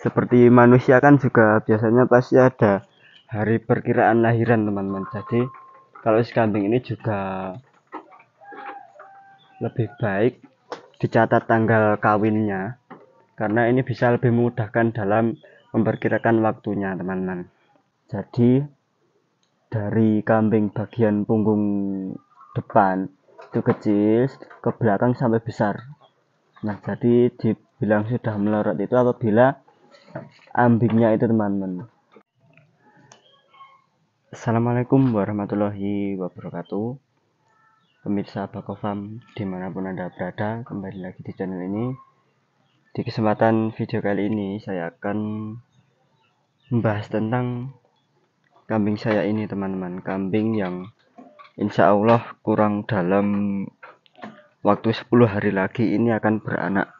Seperti manusia kan juga biasanya pasti ada hari perkiraan lahiran teman-teman. Jadi kalau si kambing ini juga lebih baik dicatat tanggal kawinnya, karena ini bisa lebih memudahkan dalam memperkirakan waktunya teman-teman. Jadi dari kambing bagian punggung depan itu kecil, ke belakang sampai besar. Nah, jadi dibilang sudah melorot itu apabila ambingnya itu teman-teman. Assalamualaikum warahmatullahi wabarakatuh. Pemirsa Bakofam dimanapun Anda berada, kembali lagi di channel ini. Di kesempatan video kali ini saya akan membahas tentang kambing saya ini teman-teman. Kambing yang insya Allah kurang dalam waktu 10 hari lagi ini akan beranak.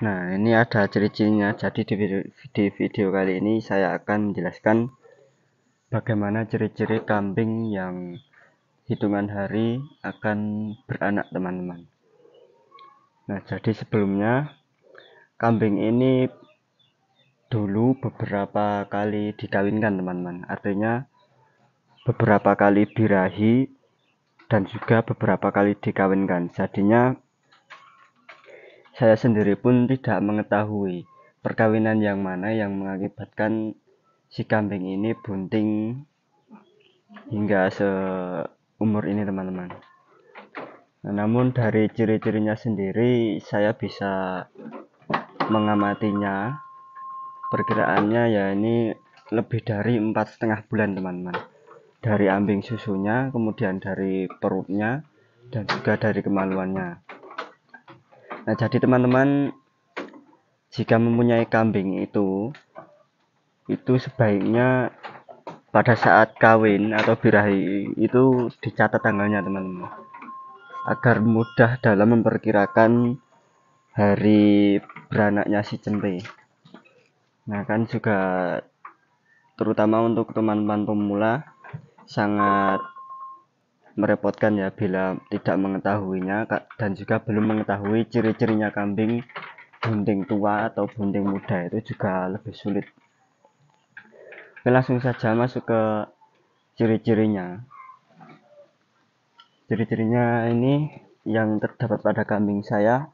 Nah, ini ada ciri-cirinya. Jadi di video kali ini saya akan menjelaskan bagaimana ciri-ciri kambing yang hitungan hari akan beranak teman-teman. Nah, jadi sebelumnya kambing ini dulu beberapa kali dikawinkan teman-teman. Artinya beberapa kali birahi dan juga beberapa kali dikawinkan. Jadinya saya sendiri pun tidak mengetahui perkawinan yang mana yang mengakibatkan si kambing ini bunting hingga seumur ini teman-teman. Nah, namun dari ciri-cirinya sendiri saya bisa mengamatinya, perkiraannya ya ini lebih dari 4,5 bulan teman-teman. Dari ambing susunya, kemudian dari perutnya, dan juga dari kemaluannya. Nah, jadi teman-teman, jika mempunyai kambing itu sebaiknya pada saat kawin atau birahi itu dicatat tanggalnya teman-teman, agar mudah dalam memperkirakan hari beranaknya si cempe. Nah, kan juga terutama untuk teman-teman pemula sangat merepotkan ya bila tidak mengetahuinya dan juga belum mengetahui ciri-cirinya kambing bunting tua atau bunting muda, itu juga lebih sulit. Oke, langsung saja masuk ke ciri-cirinya. Ciri-cirinya ini yang terdapat pada kambing saya.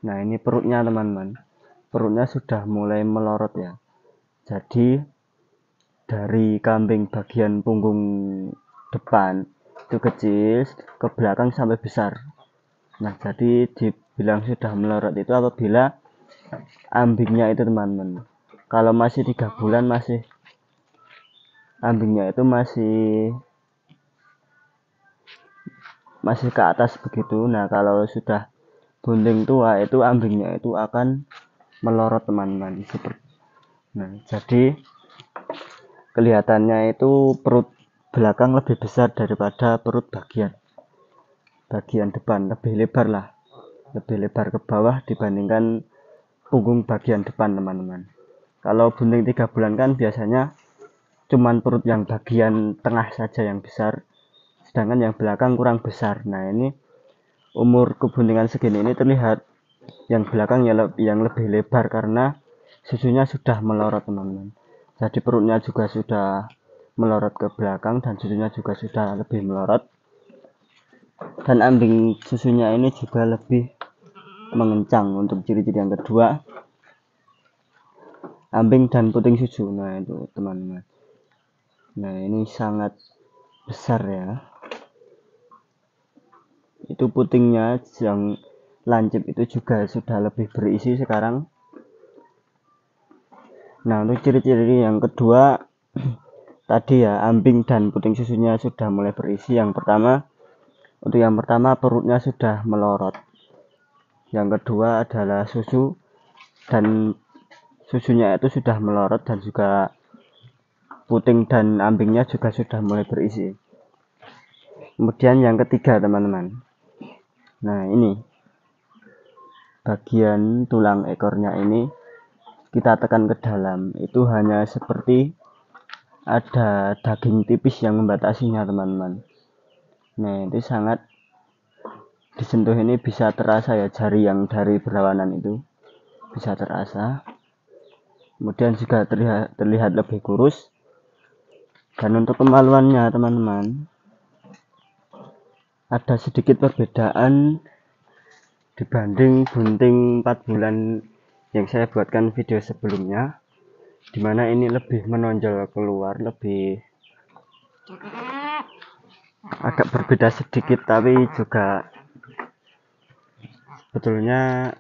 Nah, ini perutnya teman-teman. Perutnya sudah mulai melorot ya. Jadi dari kambing bagian punggung depan itu kecil, ke belakang sampai besar. Nah, jadi dibilang sudah melorot itu apabila ambingnya itu teman-teman. Kalau masih 3 bulan masih ambingnya itu masih ke atas begitu. Nah, kalau sudah bunting tua itu ambingnya itu akan melorot teman-teman. Nah, jadi kelihatannya itu perut belakang lebih besar daripada perut bagian depan, lebih lebar ke bawah dibandingkan punggung bagian depan teman-teman. Kalau bunting 3 bulan kan biasanya cuman perut yang bagian tengah saja yang besar, sedangkan yang belakang kurang besar. Nah, ini umur kebuntingan segini ini terlihat yang belakang yang lebih lebar karena susunya sudah melorot teman-teman. Jadi perutnya juga sudah melorot ke belakang dan susunya juga sudah lebih melorot, dan ambing susunya ini juga lebih mengencang. Untuk ciri-ciri yang kedua, ambing dan puting susu. Nah, itu teman-teman. Nah, ini sangat besar ya. Itu putingnya yang lancip itu juga sudah lebih berisi sekarang. Nah, untuk ciri-ciri yang kedua tadi ya, ambing dan puting susunya sudah mulai berisi. Untuk yang pertama perutnya sudah melorot. Yang kedua adalah susu, dan susunya itu sudah melorot, dan juga puting dan ambingnya juga sudah mulai berisi. Kemudian yang ketiga teman-teman, nah ini bagian tulang ekornya ini kita tekan ke dalam, itu hanya seperti ada daging tipis yang membatasinya teman-teman. Nah, itu sangat disentuh ini bisa terasa ya, jari yang dari berlawanan itu bisa terasa, kemudian juga terlihat lebih kurus. Dan untuk kemaluannya teman-teman, ada sedikit perbedaan dibanding bunting 4 bulan yang saya buatkan video sebelumnya, dimana ini lebih menonjol keluar, lebih agak berbeda sedikit, tapi juga sebetulnya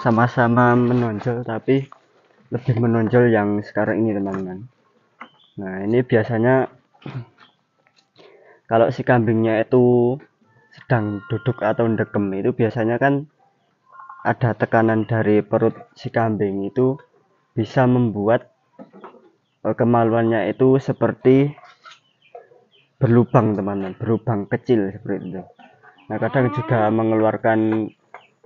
sama-sama menonjol, tapi lebih menonjol yang sekarang ini teman-teman. Nah, ini biasanya kalau si kambingnya itu sedang duduk atau ndekem, itu biasanya kan ada tekanan dari perut si kambing, itu bisa membuat kemaluannya itu seperti berlubang teman-teman, berlubang kecil seperti itu. Nah, kadang juga mengeluarkan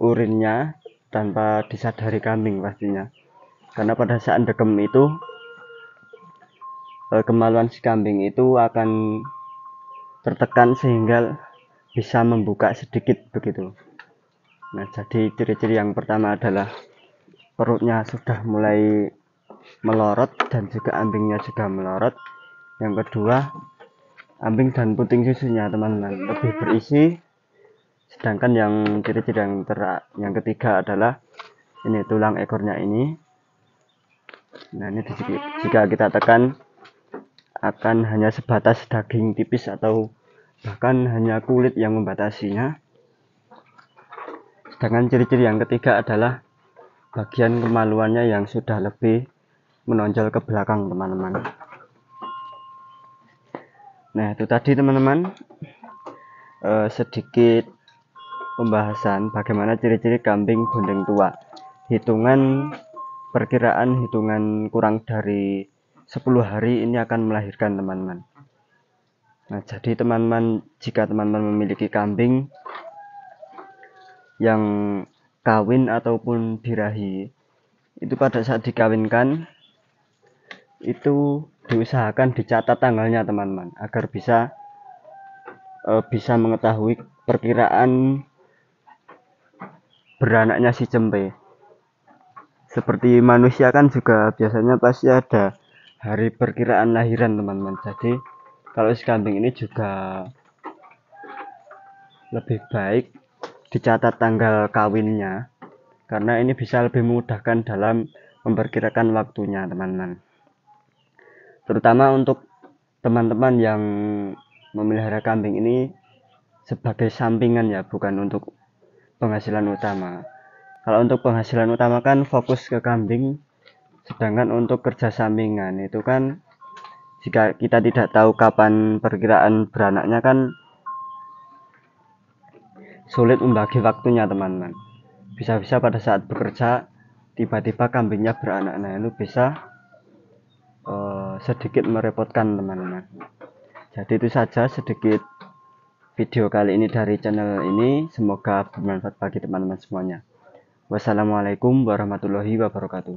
urinnya tanpa disadari kambing pastinya, karena pada saat ndekem itu kemaluan si kambing itu akan tertekan sehingga bisa membuka sedikit begitu. Nah, jadi ciri-ciri yang pertama adalah perutnya sudah mulai melorot dan juga ambingnya juga melorot. Yang kedua, ambing dan puting susunya teman-teman lebih berisi. Sedangkan yang ciri-ciri yang ketiga adalah ini tulang ekornya ini. Nah, ini jika kita tekan akan hanya sebatas daging tipis atau bahkan hanya kulit yang membatasinya. Sedangkan ciri-ciri yang ketiga adalah bagian kemaluannya yang sudah lebih menonjol ke belakang teman-teman. Nah, itu tadi teman-teman sedikit pembahasan bagaimana ciri-ciri kambing bunting tua. Perkiraan hitungan kurang dari 10 hari ini akan melahirkan teman-teman. Nah, jadi teman-teman, jika teman-teman memiliki kambing yang kawin ataupun birahi, itu pada saat dikawinkan itu diusahakan dicatat tanggalnya teman-teman, agar bisa mengetahui perkiraan beranaknya si cempe. Seperti manusia kan juga biasanya pasti ada hari perkiraan lahiran teman-teman. Jadi kalau si kambing ini juga lebih baik dicatat tanggal kawinnya, karena ini bisa lebih memudahkan dalam memperkirakan waktunya teman-teman. Terutama untuk teman-teman yang memelihara kambing ini sebagai sampingan ya, bukan untuk penghasilan utama. Kalau untuk penghasilan utama kan fokus ke kambing, sedangkan untuk kerja sampingan itu kan jika kita tidak tahu kapan perkiraan beranaknya kan sulit membagi waktunya teman-teman. Bisa-bisa pada saat bekerja tiba-tiba kambingnya beranak. Nah, itu bisa sedikit merepotkan teman-teman. Jadi itu saja sedikit video kali ini dari channel ini, semoga bermanfaat bagi teman-teman semuanya. Wassalamualaikum warahmatullahi wabarakatuh.